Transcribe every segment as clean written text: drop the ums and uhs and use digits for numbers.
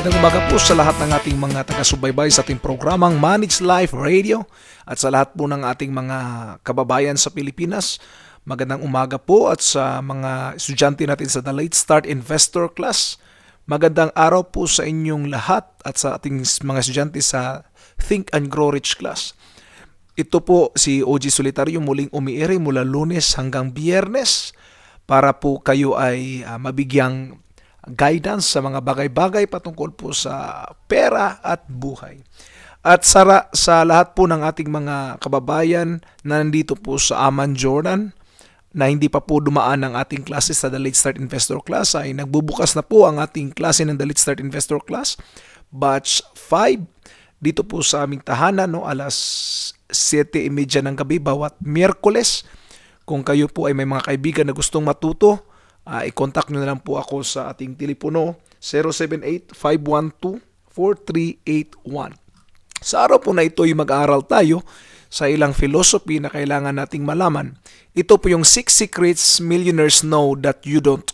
Magandang umaga po sa lahat ng ating mga taga-subaybay sa ating programang Manage Life Radio at sa lahat po ng ating mga kababayan sa Pilipinas. Magandang umaga po at sa mga estudyante natin sa The Late Start Investor Class. Magandang araw po sa inyong lahat at sa ating mga estudyante sa Think and Grow Rich Class. Ito po si OG Solitario muling umiiri mula Lunes hanggang Biyernes para po kayo ay mabigyang guidance sa mga bagay-bagay patungkol po sa pera at buhay. At sa lahat po ng ating mga kababayan na nandito po sa Amman, Jordan, na hindi pa po dumaan ang ating klase sa The Late Start Investor Class, ay nagbubukas na po ang ating klase ng The Late Start Investor Class, Batch 5, dito po sa aming tahanan, alas 7:30 ng gabi bawat Miyerkules. Kung kayo po ay may mga kaibigan na gustong matuto, i-contact nyo na lang po ako sa ating telepono 078-512-4381. Sa araw po na ito ay mag-aaral tayo sa ilang philosophy na kailangan nating malaman. Ito po yung 6 secrets millionaires know that you don't.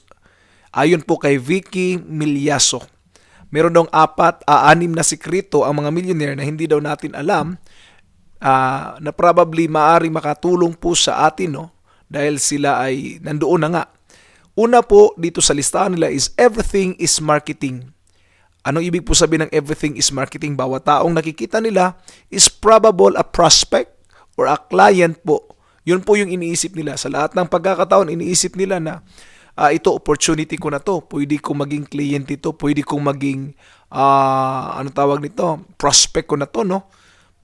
Ayon po kay Vicky Milyaso. Meron daw 6 na sikreto ang mga millionaire na hindi daw natin alam, na probably maaring makatulong po sa atin, dahil sila ay nandoon na nga. Una po dito sa listahan nila is everything is marketing. Anong ibig po sabihin ng everything is marketing? Bawat taong nakikita nila is probable a prospect or a client po. Yun po yung iniisip nila. Sa lahat ng pagkakataon, iniisip nila na ito opportunity ko na to. Pwede kong maging client ito. Pwede kong maging prospect ko na to,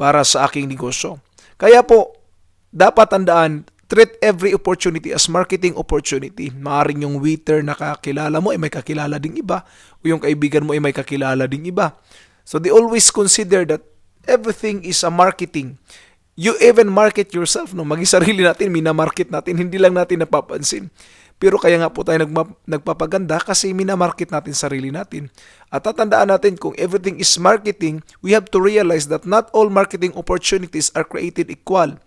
para sa aking negosyo. Kaya po, dapat tandaan, treat every opportunity as marketing opportunity. Maaring yung waiter na kakilala mo ay may kakilala ding iba, o yung kaibigan mo ay may kakilala ding iba. So they always consider that everything is a marketing. You even market yourself, Maging sarili natin, minamarket natin, hindi lang natin napapansin. Pero kaya nga po tayo nagpapaganda kasi minamarket natin sarili natin. At tatandaan natin, kung everything is marketing, we have to realize that not all marketing opportunities are created equal.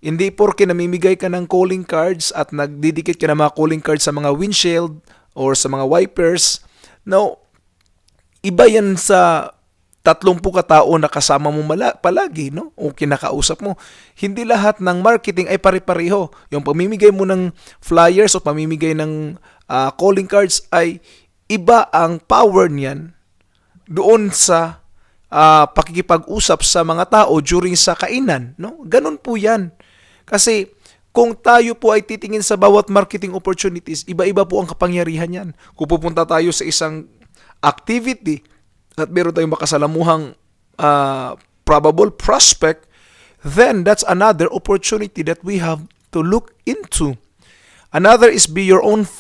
Hindi porke namimigay ka ng calling cards at nagdidikit ka ng mga calling cards sa mga windshield or sa mga wipers. No, iba yan sa 30 katao na kasama mo palagi, o kinakausap mo. Hindi lahat ng marketing ay pare-pareho. Yung pamimigay mo ng flyers o pamimigay ng calling cards ay iba ang power niyan doon sa pakikipag-usap sa mga tao during sa kainan. Ganun po yan. Kasi kung tayo po ay titingin sa bawat marketing opportunities, iba-iba po ang kapangyarihan yan. Kung pupunta tayo sa isang activity at meron tayong makasalamuhang probable prospect, then that's another opportunity that we have to look into. Another is be your own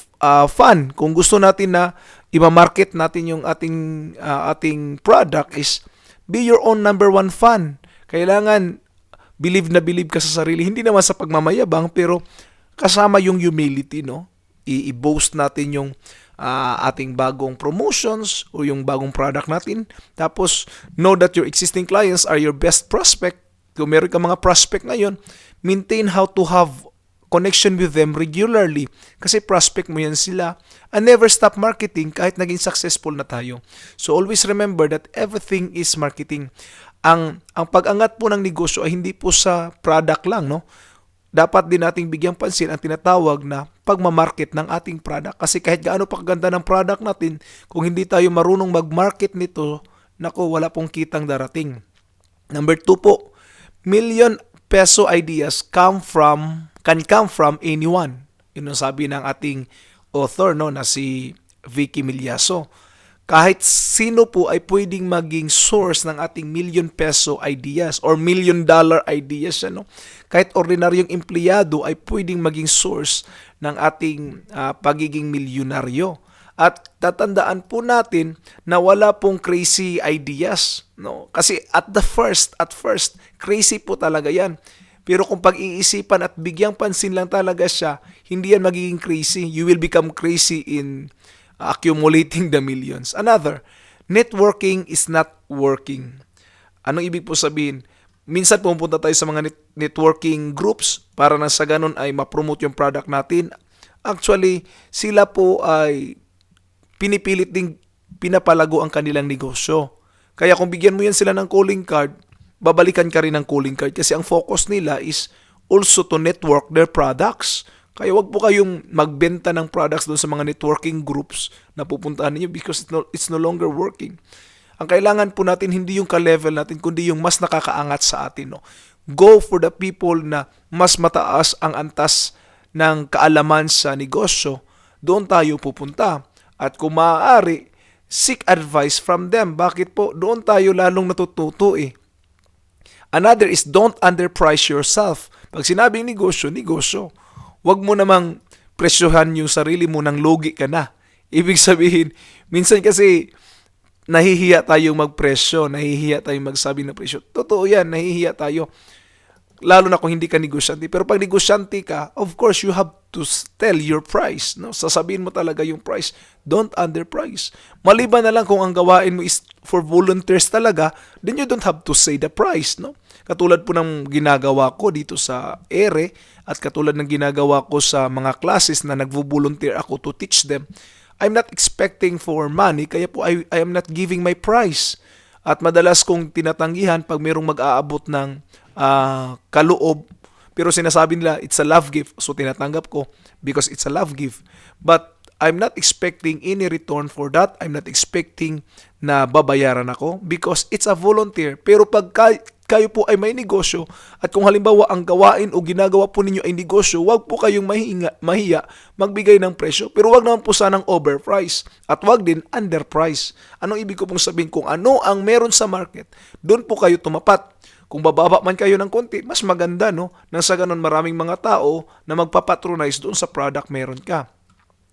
fan. Kung gusto natin na i-market natin yung ating product, is be your own number one fan. Kailangan believe na believe ka sa sarili, hindi naman sa pagmamayabang, pero kasama yung humility, I-boast natin yung ating bagong promotions o yung bagong product natin. Tapos, know that your existing clients are your best prospect. Kung meron ka mga prospect ngayon, maintain how to have connection with them regularly. Kasi prospect mo yan sila. And never stop marketing kahit naging successful na tayo. So, always remember that everything is marketing. Ang pag-angat po ng negosyo ay hindi po sa product lang, Dapat din nating bigyang pansin ang tinatawag na pagmamarket ng ating product. Kasi kahit gaano pa kaganda ng product natin, kung hindi tayo marunong mag-market nito, wala pong kitang darating. Number 2 po, million peso ideas can come from anyone. Yun ang sabi ng ating author, na si Vicky Milyaso. Kahit sino po ay pwedeng maging source ng ating million peso ideas or $1 million ideas. Kahit ordinaryong empleyado ay pwedeng maging source ng ating pagiging milyonaryo. At tatandaan po natin na wala pong crazy ideas. Kasi at first, crazy po talaga yan. Pero kung pag-iisipan at bigyang pansin lang talaga siya, hindi yan magiging crazy. You will become crazy in accumulating the millions. Another, networking is not working. Anong ibig po sabihin? Minsan pumunta tayo sa mga networking groups para na sa ganun ay ma-promote yung product natin. Actually, sila po ay pinipilit ding pinapalago ang kanilang negosyo. Kaya kung bigyan mo yan sila ng calling card, babalikan ka rin ng calling card kasi ang focus nila is also to network their products. Kaya wag po kayong magbenta ng products doon sa mga networking groups na pupuntahan ninyo because it's no longer working. Ang kailangan po natin hindi yung ka-level natin kundi yung mas nakakaangat sa atin. No? Go for the people na mas mataas ang antas ng kaalaman sa negosyo. Doon tayo pupunta. At kung maaari, seek advice from them. Bakit po? Doon tayo lalong natututo eh. Another is don't underprice yourself. Pag sinabing negosyo, negosyo. Huwag mo namang presyohan yung sarili mo nang lugi ka na. Ibig sabihin, minsan kasi nahihiya tayong magpresyo, nahihiya tayong magsabi ng presyo. Totoo yan, nahihiya tayo. Lalo na kung hindi ka negosyante. Pero pag negosyante ka, of course, you have to tell your price. No? Sasabihin mo talaga yung price. Don't underprice. Maliban na lang kung ang gawain mo is for volunteers talaga, then you don't have to say the price. No? Katulad po ng ginagawa ko dito sa ERE at katulad ng ginagawa ko sa mga classes na nagvo-volunteer ako to teach them, I'm not expecting for money, kaya po I am not giving my price. At madalas kong tinatanggihan pag mayroong mag-aabot ng kaloob, pero sinasabi nila it's a love gift, so tinatanggap ko because it's a love gift. But I'm not expecting any return for that. I'm not expecting na babayaran ako because it's a volunteer. Pero pag kayo po ay may negosyo at kung halimbawa ang gawain o ginagawa po ninyo ay negosyo, wag po kayong mahiya magbigay ng presyo. Pero wag naman po sanang overprice at wag din underprice. Anong ibig ko pong sabihin? Kung ano ang meron sa market, doon po kayo tumapat. Kung bababa man kayo ng konti, mas maganda, no? Nang sa ganun maraming mga tao na magpapatronize doon sa product meron ka.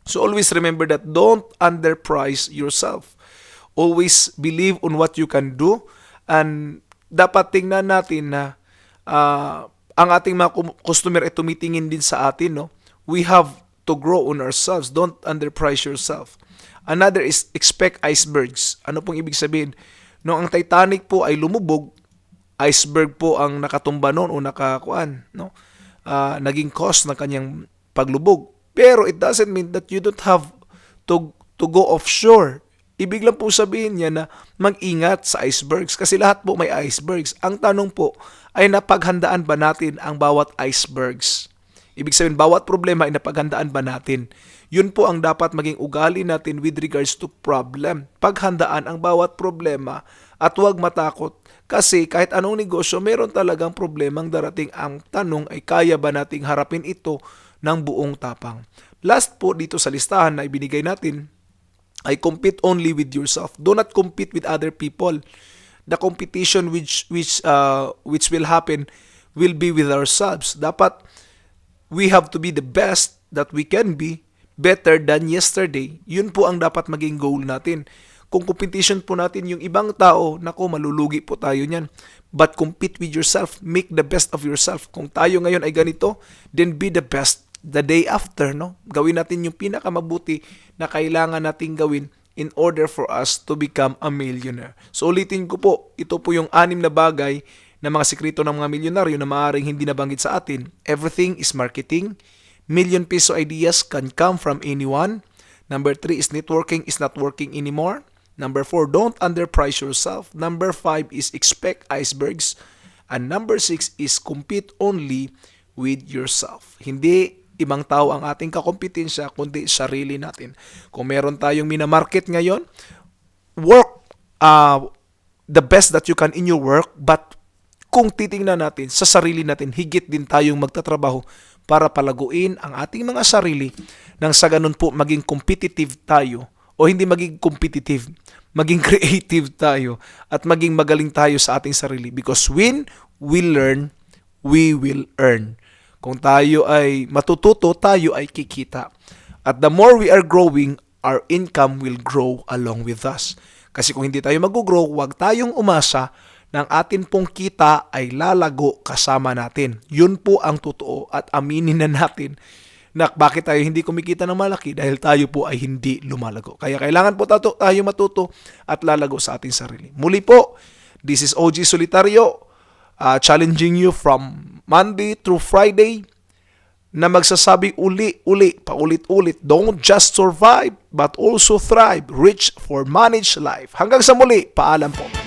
So always remember that don't underprice yourself. Always believe on what you can do and dapat tingnan natin na ang ating mga customer ay tumitingin din sa atin. No? We have to grow on ourselves. Don't underprice yourself. Another is expect icebergs. Ano pong ibig sabihin? Nung ang Titanic po ay lumubog, iceberg po ang nakatumba noon o nakakuan. No? Naging cause ng kanyang paglubog. Pero it doesn't mean that you don't have to go offshore. Ibig lang po sabihin niya na mag-ingat sa icebergs kasi lahat po may icebergs. Ang tanong po ay napaghandaan ba natin ang bawat icebergs? Ibig sabihin, bawat problema ay napaghandaan ba natin? Yun po ang dapat maging ugali natin with regards to problem. Paghandaan ang bawat problema at huwag matakot kasi kahit anong negosyo, meron talagang problemang darating. Ang tanong ay kaya ba nating harapin ito ng buong tapang? Last po dito sa listahan na ibinigay natin, I compete only with yourself. Do not compete with other people. The competition which will happen will be with ourselves. Dapat we have to be the best that we can be, better than yesterday. Yun po ang dapat maging goal natin. Kung competition po natin yung ibang tao, nako malulugi po tayo niyan. But compete with yourself. Make the best of yourself. Kung tayo ngayon ay ganito, then be the best the day after, no? Gawin natin yung pinakamabuti na kailangan nating gawin in order for us to become a millionaire. So ulitin ko po, ito po yung 6 na bagay na mga sikreto ng mga milyonaryo na maaaring hindi nabanggit sa atin. Everything is marketing. ₱1,000,000 ideas can come from anyone. Number 3 is networking is not working anymore. Number 4, don't underprice yourself. Number 5 is expect icebergs. And number 6 is compete only with yourself. Hindi ibang tao ang ating kakompetensya, kundi sarili natin. Kung meron tayong minamarket ngayon, work the best that you can in your work, but kung titingnan natin sa sarili natin, higit din tayong magtatrabaho para palaguin ang ating mga sarili nang sa ganun po maging competitive tayo o hindi maging competitive, maging creative tayo at maging magaling tayo sa ating sarili because when we learn, we will earn. Kung tayo ay matututo, tayo ay kikita. At the more we are growing, our income will grow along with us. Kasi kung hindi tayo mag-grow, huwag tayong umasa ng atin pong kita ay lalago kasama natin. Yun po ang totoo at aminin na natin na bakit tayo hindi kumikita ng malaki dahil tayo po ay hindi lumalago. Kaya kailangan po tayo matuto at lalago sa ating sarili. Muli po, this is OG Solitario, challenging you from Monday through Friday. na magsasabi uli-uli, paulit-ulit, don't just survive, but also thrive, rich for managed life. Hanggang sa muli, paalam po.